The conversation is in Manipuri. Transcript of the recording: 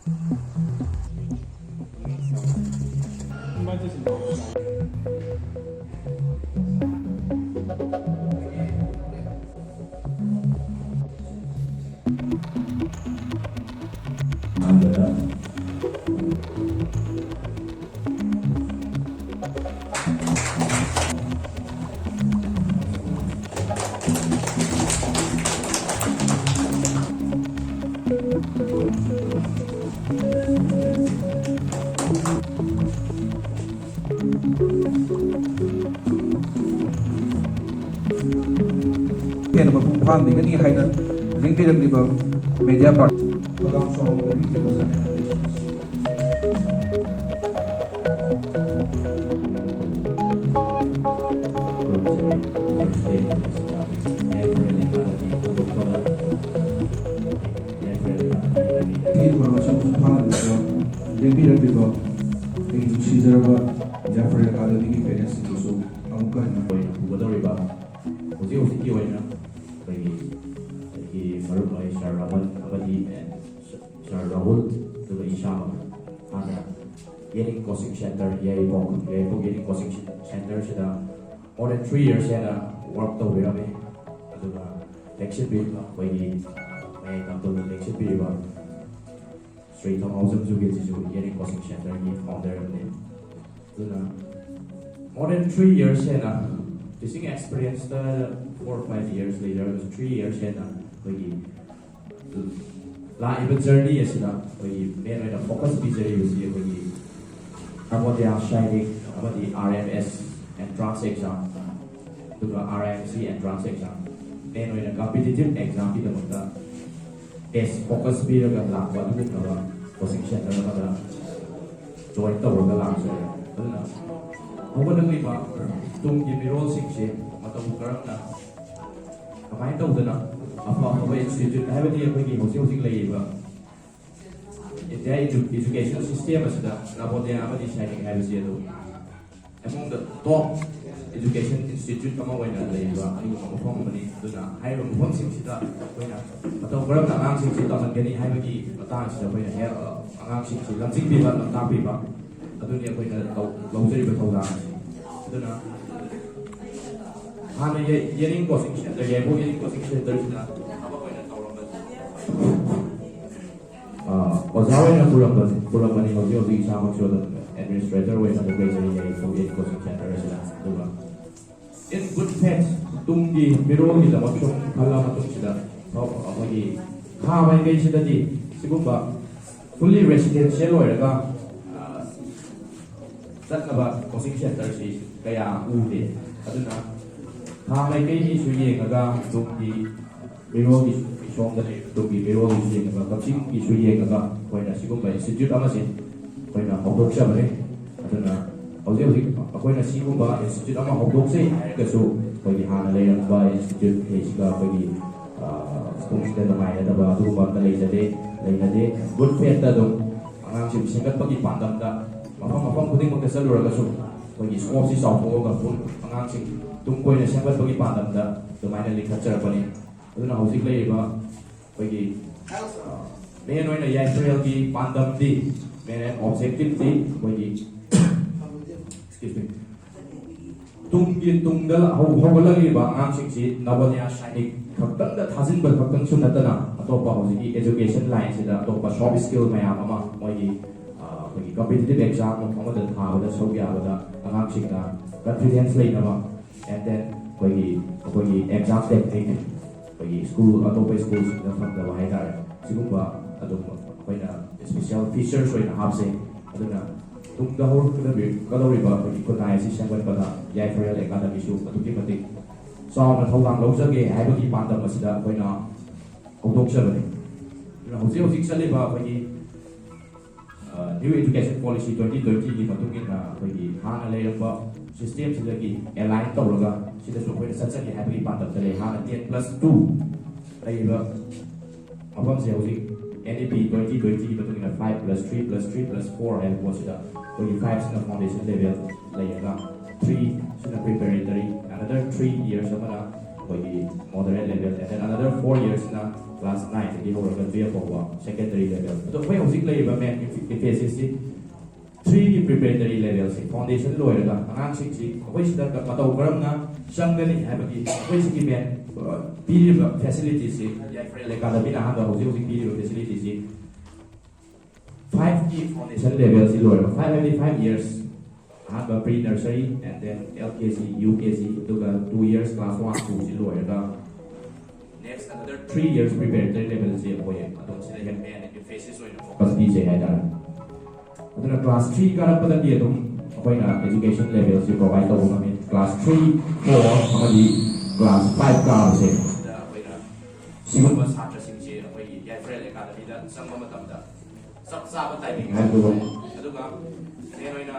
Hiện một vùng khoan thì cái gì hay nữa những cái được vào media part khi mà trong vùng khoan thì những cái được vào những cái suy ra vào Jeffrey Academy cái parents itu so ông cần Ugadoriba, Uzi Uzikiwena, Marumai, Sharaman, Abadi, and Sharahul, to the Ishama, and getting coaching center, Yaypok, getting coaching center, more than 3 years, and worked over me. Next bit, when he may come to the next bit about straight from Awesome to getting coaching center, he found their name. More than 3 years, and teaching experience 4 or 5 years later, it was 3 years, and live journey is we made a focus visually we about the shining about the RMS entrance exam to the RMC entrance exam. Then when a competitive exam the test focus period of lab what we know coaching center join the work lab how would we tung give me role 6 matong karang na kamay daw na after institute habiti akogi hosing lay India education system asida nabote amadi shining habisi ado among the top education institute kama wena lay ani ko form mani duna haiba mo sing sida wena matong karam na ang sing sida man gani haibagi mata sida wena hair ang sing sida lamsing bi ba ta bi ba aduni ko ina lawjeri ba thawda aduna hana yening coaching center yebo yening coaching center sida Ozawa Puramani Hosi Sama administrator when the place in coaching center in good faith Tungi Mironi the Machum Kalamatum Sida Magi Hama Gation di Sigumba fully residential or that about coaching center is Kaya Ude Aduna Hama Gation Suyenga Tungi Mironi Song that to be very easy about touching issue Yanga when a single institute Amazon when a hot dog shabby. I don't know. When a single bar institute of hot dog say, so when the Hana layer by institute, Hesiga, when the Stonestead of my head about 2 months later day, good fair that I'm single Paki Pandam that Mama putting on the cellar when he swaps his off over full, announcing don't go in a single Paki Pandam that the minor literature bunny. I don't know how to play about Pagi. May know in a Yasrael Pandam D, may an objective D, Pagi. Excuse me. Tungi Tungal, Hogalari, answering seat, Nabania shining, Kaptan that hasn't but Kaptan Sunatana, Atopa, education lines in the Atopa shop skill, Mayama, Pagi, competitive exam of Commodore Tower, the Sogia, Anamsika, confidence lane, and then Pagi exam technique. School atau school sudah faham dah wahai sigumba atau wahai special features wahai nak habis atau na tung dahulu kena kalau riba ikut naik sih sampai pada yai ferial academy show atau tiba-tiba soal nak tahu lang lau segi hai bagi pandang masih dah wahai na untuk siapa ni na hujung sekali bah wahai new education policy 2020 ni patungin na wahai hang alai apa sistem sudah lagi align tahu laga Sila supaya saja di hari pandang terlihat 10+2 lagi bah apa sih uji NDP 2020 betul dengan 5+3+3+4 yang buat sudah bagi 5 sudah foundation level lagi lah 3 sudah preparatory another 3 years sama lah ꯑꯩꯈꯣꯏꯒꯤ moderate level and then another 4 years ꯅ class 9 ꯗꯒꯤ ꯍꯧꯔꯒ 12 ꯐꯥꯎꯕ secondary level ꯑꯗꯣ ꯑꯩꯈꯣꯏ ꯍꯧꯖꯤꯛ ꯂꯩꯔꯤꯕ main emphasis 3 preparatory levels foundation ꯂꯣꯏꯔꯒ ꯑꯉꯥꯡꯁꯤꯡꯁꯤ ꯑꯩꯈꯣꯏ ꯁꯤꯗ ꯃꯇꯧ ꯀꯔꯝꯅ ꯆꯪꯒꯅꯤ ꯍꯥꯏꯕꯒꯤ ꯑꯩꯈꯣꯏ ꯁꯤꯒꯤ main ꯄꯤꯔꯤꯕ facilities ꯌꯥꯏꯐꯔꯦꯜ ꯑꯦꯀꯥꯗꯃꯤꯅ ꯑꯍꯥꯟꯕ ꯍꯧꯖꯤꯛ ꯄꯤꯔꯤꯕ facilities 5ꯒꯤ foundation level ꯁꯤ ꯂꯣꯏꯔꯒ 5 ꯍꯥꯏꯕꯗꯤ 5 years ꯑꯍꯥꯟꯕ pre nursery and then LKG UKG ꯑꯗꯨꯒ 2 years class 1 2 ꯁꯤ ꯂꯣꯏꯔꯒ next another 3 years preparatory level ꯁꯤ ꯑꯩꯈꯣꯏ ꯑꯗꯨꯝ ꯁꯤꯗ ꯍꯦꯟꯅ main emphasis ꯑꯣꯏꯅ focus ꯄꯤꯖꯩ ꯍꯥꯏꯇꯥꯔꯦ ꯑꯗꯨꯅ class 3 ꯀꯥꯔꯛꯄꯗꯗꯤ ꯑꯗꯨꯝ ꯑꯩꯈꯣꯏꯅ education level ꯁꯤ provide ꯇꯧꯕ ꯉꯝꯃꯤ class 3 4 ꯑꯃꯗꯤ class 5 ꯀꯥꯕꯁꯦ ꯁꯤꯗ ꯑꯩꯈꯣꯏꯅ ꯁꯤꯒꯨꯝꯕ ꯁꯥꯇ꯭ꯔꯁꯤꯡꯁꯦ ꯑꯩꯈꯣꯏꯒꯤ ꯌꯥꯏꯐꯔꯦꯜ ꯑꯦꯀꯥꯗꯃꯤꯗ ꯆꯪꯕ ꯃꯇꯝꯗ ꯆꯞ ꯆꯥꯕ ꯇꯥꯏꯃꯤꯡ ꯍꯥꯏꯕꯗꯨ ꯑꯗꯨꯒ ꯃꯦꯟ ꯑꯣꯏꯅ